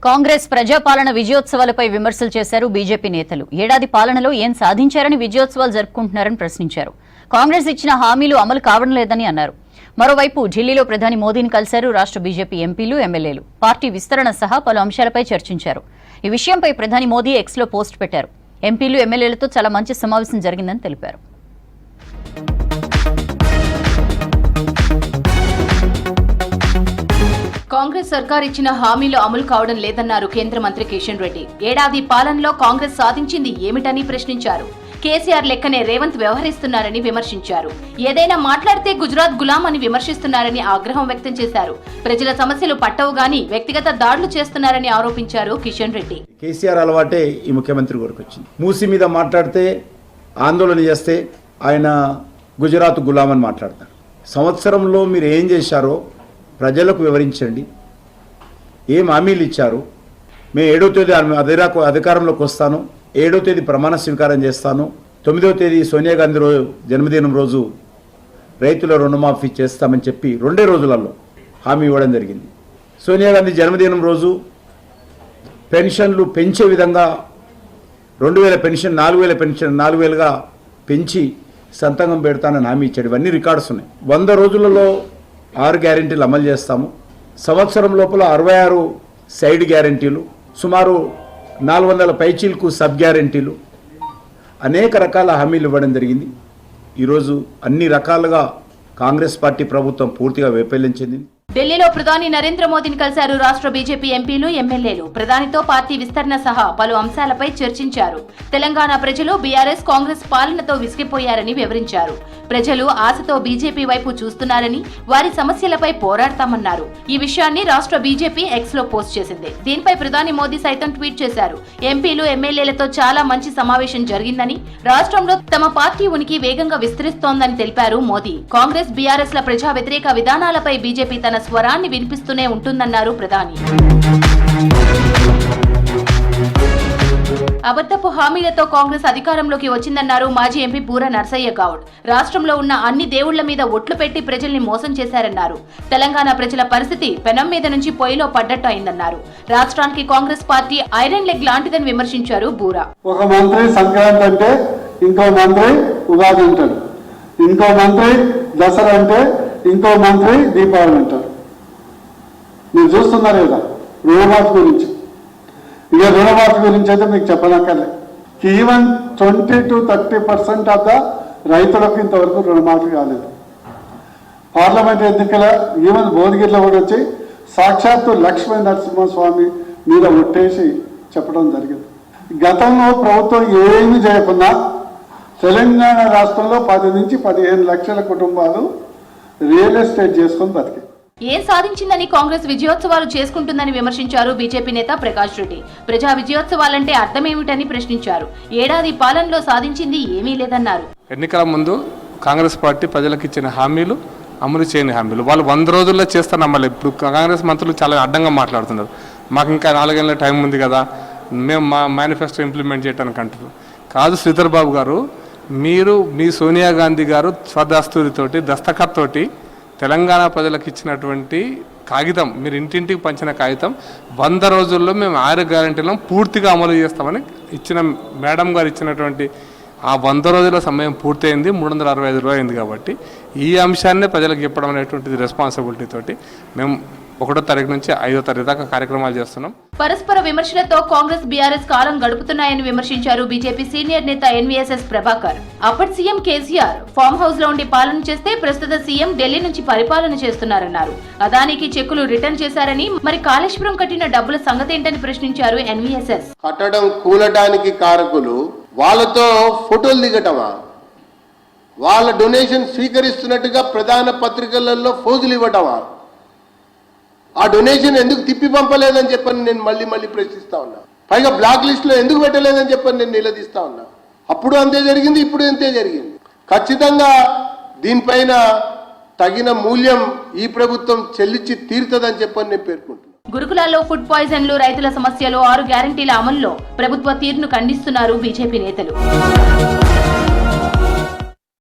కాంగ్రెస్ ప్రజాపాలన విజయోత్సవాలపై విమర్శలు చేశారు బీజేపీ నేతలు. ఏడాది పాలనలో ఏం సాధించారని విజయోత్సవాలు జరుపుకుంటున్నారని ప్రశ్నించారు. కాంగ్రెస్ ఇచ్చిన హామీలు అమలు కావడం లేదని అన్నారు. మరోవైపు ఢిల్లీలో ప్రధాని మోదీని కలిశారు రాష్ట్ర బీజేపీ ఎంపీలు, ఎమ్మెల్యేలు. పార్టీ విస్తరణ సహా పలు అంశాలపై చర్చించారు. ఈ విషయంపై ప్రధాని మోదీ ఎక్స్లో పోస్ట్ పెట్టారు. ఎంపీలు, ఎమ్మెల్యేలతో చాలా మంచి సమావేశం జరిగిందని తెలిపారు. కాంగ్రెస్ సర్కార్ ఇచ్చిన హామీలు అమలు కావడం లేదన్నారు కేంద్ర మంత్రి కిషన్ రెడ్డి. ఏడాది పాలనలో కాంగ్రెస్ సాధించింది ఏమిటని ప్రశ్నించారు. కేసీఆర్ లెక్కనే రేవంత్ వ్యవహరిస్తున్నారని విమర్శించారు. ఏదైనా మాట్లాడితే గుజరాత్ గులాం అని విమర్శిస్తున్నారని ఆగ్రహం వ్యక్తం చేశారు. ప్రజల సమస్యలు పట్టవు గాని వ్యక్తిగత దాడులు చేస్తున్నారని ఆరోపించారు కిషన్ రెడ్డి. కేసీఆర్ అలవాటే ఈ ముఖ్యమంత్రి వరకు వచ్చింది. మూసి మీద మాట్లాడితే, ఆందోళన చేస్తే ఆయన గుజరాత్ గులాం అని మాట్లాడతారు. సంవత్సరంలో మీరు ఏం చేశారో ప్రజలకు వివరించండి. ఏం హామీలు ఇచ్చారు? మేము 7వ తేదీ అధికారంలోకి వస్తాను, 7వ తేదీ ప్రమాణ స్వీకారం చేస్తాను, 9వ తేదీ సోనియా గాంధీ జన్మదినం రోజు రైతుల రుణమాఫీ చేస్తామని చెప్పి 2 రోజులలో హామీ ఇవ్వడం జరిగింది. సోనియా గాంధీ జన్మదినం రోజు పెన్షన్లు పెంచే విధంగా 2000 పెన్షన్ 4000 పెన్షన్ 4000గా పెంచి సంతకం పెడతానని హామీ ఇచ్చాడు. ఇవన్నీ రికార్డ్స్ ఉన్నాయి. 100 రోజులలో 6 గ్యారెంటీలు అమలు చేస్తాము. సంవత్సరం లోపల 66 సైడ్ గ్యారెంటీలు, సుమారు 400 పైచీలకు సబ్ గ్యారెంటీలు, అనేక రకాల హామీలు ఇవ్వడం జరిగింది. ఈరోజు అన్ని రకాలుగా కాంగ్రెస్ పార్టీ ప్రభుత్వం పూర్తిగా వైఫల్యం చెందింది. ఢిల్లీలో ప్రధాని నరేంద్ర మోదీని కలిశారు రాష్ట్ర బీజేపీ ఎంపీలు, ఎమ్మెల్యేలు. ప్రధానితో పార్టీ విస్తరణ సహా పలు అంశాలపై చర్చించారు. తెలంగాణ ప్రజలు బీఆర్ఎస్ కాంగ్రెస్ పాలనతో విసిగిపోయారని వివరించారు. ప్రజలు ఆశతో బీజేపీ వైపు చూస్తున్నారని, వారి సమస్యలపై పోరాడతామన్నారు. ఈ విషయాన్ని రాష్ట్ర బీజేపీ ఎక్స్ లో పోస్ట్ చేసింది. దీనిపై ప్రధాని మోదీ సైతం ట్వీట్ చేశారు. ఎంపీలు, ఎమ్మెల్యేలతో చాలా మంచి సమావేశం జరిగిందని, రాష్ట్రంలో తమ పార్టీ ఉనికి వేగంగా విస్తరిస్తోందని తెలిపారు మోదీ. కాంగ్రెస్, బీఆర్ఎస్ ల ప్రజా వ్యతిరేక విధానాలపై బీజేపీ తన స్వరాన్ని వినిపిస్తూనే ఉంటుందన్నారు ప్రధాని. అబద్ధపు హామీలతో కాంగ్రెస్ అధికారంలోకి వచ్చిందన్నారు మాజీ ఎంపీ బూర నర్సయ్య గౌడ్. రాష్ట్రంలో ఉన్న అన్ని దేవుళ్ల మీద ఒట్లు పెట్టి ప్రజల్ని మోసం చేశారన్నారు. తెలంగాణ ప్రజల పరిస్థితి పెనం మీద నుంచి పొయ్యిలో పడ్డట్టు అయిందన్నారు. రాష్ట్రానికి కాంగ్రెస్ పార్టీ ఐరన్ లెగ్ లాంటిదని విమర్శించారు బూర. ఒక మంత్రి సంక్రాంతి అంటే, ఇంకో మంత్రి ఉగాది అంటారు, ఇంకో మంత్రి దసరా అంటే, ఇంకో మంత్రి దీపావళి అంటారు. మీరు చూస్తున్నారు కదా రుణమాఫీ గురించి. ఇక రుణమాఫీ గురించి అయితే మీకు చెప్పనక్కర్లే. ఈవెన్ 20 to 30% ఆఫ్ ద రైతులకు ఇంతవరకు రుణమాఫీ కాలేదు. పార్లమెంట్ ఎన్నికల ఈవెన్ భువనగిరిలో కూడా వచ్చి సాక్షాత్తు లక్ష్మీ నరసింహస్వామి మీద ఒట్టేసి చెప్పడం జరిగింది. గతంలో ప్రభుత్వం ఏమి చేయకున్నా తెలంగాణ రాష్ట్రంలో 10 నుంచి 15 లక్షల కుటుంబాలు రియల్ ఎస్టేట్ చేసుకుని బతికాయి. ఏం సాధించిందని కాంగ్రెస్ విజయోత్సవాలు చేసుకుంటుందని విమర్శించారు బీజేపీ నేత ప్రకాష్ రెడ్డి. ప్రజా విజయోత్సవాలంటే అర్థమేమిటని ప్రశ్నించారు. ఏడాది పాలనలో సాధించింది ఏమీ లేదన్నారు. ఎన్నికల ముందు కాంగ్రెస్ పార్టీ ప్రజలకు ఇచ్చిన హామీలు అమలు చేయని హామీలు వాళ్ళు 100 రోజుల్లో చేస్తానమ్మలే. ఇప్పుడు కాంగ్రెస్ మంత్రులు చాలా అడ్డంగా మాట్లాడుతున్నారు. మాకు ఇంకా 4 ఏళ్ళ టైం ఉంది కదా, మేము మా మేనిఫెస్టో ఇంప్లిమెంట్ చేయడానికి అంటారు. కాదు శ్రీధర్ బాబు గారు, మీరు మీ సోనియా గాంధీ గారు స్వదస్తూరితోటి దస్తఖత్తోటి తెలంగాణ ప్రజలకు ఇచ్చినటువంటి కాగితం, మీరు ఇంటింటికి పంచిన కాగితం 100 రోజుల్లో మేము 6 గ్యారెంటీలను పూర్తిగా అమలు చేస్తామని ఇచ్చిన మేడం గారు ఇచ్చినటువంటి ఆ 100 రోజుల సమయం పూర్తయింది. 365 రోజులు అయింది. కాబట్టి ఈ అంశాన్ని ప్రజలకు చెప్పడం అనేటువంటిది రెస్పాన్సిబిలిటీ తోటి మేము 1వ తారీఖు నుంచి 5వ తారీఖు దాకా కార్యక్రమాలు చేస్తున్నాం. పరస్పర విమర్శలతో కాంగ్రెస్, బీఆర్ఎస్ కాలం గడుపుతున్నాయని విమర్శించారు బీజేపీ సీనియర్ నేత ఎన్వీఎస్ఎస్ ప్రభాకర్. అప్పటి సీఎం కేసీఆర్ ఫామ్ హౌస్ లో ఉండి పాలన చేస్తే ప్రస్తుత సీఎం ఢిల్లీ నుంచి పరిపాలన చేస్తున్నారన్నారు. అదానికి చెక్కులు రిటర్న్ చేశారని, మరి కాళేశ్వరం కట్టిన డబ్బుల సంగతేంటని ప్రశ్నించారు ఎన్వీఎస్ఎస్. కట్టడం కూలటానికి కారకులు వాళ్ళతో ఫోటోలు దిగటమా, వాళ్ళ డొనేషన్ స్వీకరిస్తున్నట్టుగా ప్రధాన పత్రికలలో ఫోజులు ఇవ్వటమా, ఆ డొనేషన్ ఎందుకు తిప్పి పంపలేదని చెప్పని నేను మళ్ళీ ప్రశ్నిస్తా ఉన్నా. పైగా బ్లాక్ లిస్ట్ లో ఎందుకు పెట్టలేదని చెప్పని నేను నిలదీస్తా ఉన్నా. అప్పుడు అంతే జరిగింది, ఇప్పుడు అంతే జరిగింది. ఖచ్చితంగా దీనిపైన తగిన మూల్యం ఈ ప్రభుత్వం చెల్లించి తీరుతుందని చెప్పని నేను పేర్కొంటున్నాను. గురుకులాల్లో ఫుడ్ పాయిజన్లు, రైతుల సమస్యలు, 6 గ్యారెంటీల అమల్లో ప్రభుత్వ తీరును ఖండిస్తున్నారు బీజేపీ నేతలు.